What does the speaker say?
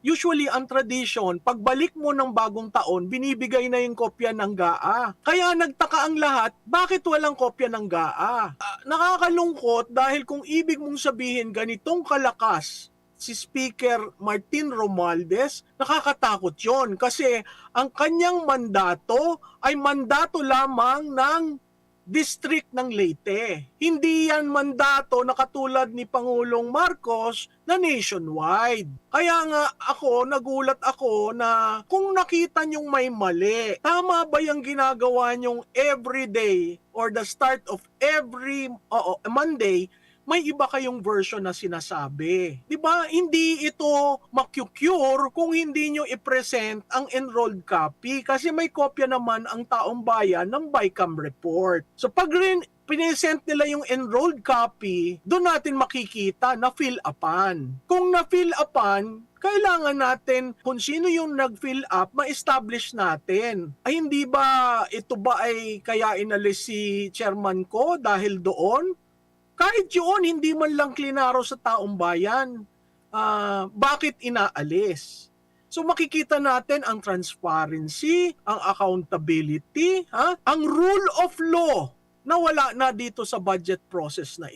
Usually, ang tradition, pagbalik mo ng bagong taon, binibigay na yung kopya ng GAA. Kaya nagtaka ang lahat, bakit walang kopya ng GAA? Nakakalungkot dahil kung ibig mong sabihin ganitong kalakas si Speaker Martin Romualdez, nakakatakot yon kasi ang kanyang mandato ay mandato lamang ng District ng Leyte. Hindi yan mandato na katulad ni Pangulong Marcos na nationwide. Kaya nga nagulat ako na kung nakita nyong may mali, tama ba yung ginagawa nyong everyday or the start of every Monday, may iba kayong version na sinasabi. 'Di ba? Hindi ito makucure kung hindi nyo i-present ang enrolled copy kasi may kopya naman ang taong bayan ng BICAM report. So pag pinesent nila yung enrolled copy, doon natin makikita na fill upan. Kung na-fill upan, kailangan natin kung sino yung nag-fill up, ma-establish natin. Ay hindi ba ito ba ay kaya inalis si chairman ko dahil doon? Kahit yun, hindi man lang klinaro sa taong bayan. Bakit inaalis? So makikita natin ang transparency, ang accountability, ang rule of law na wala na dito sa budget process na ito.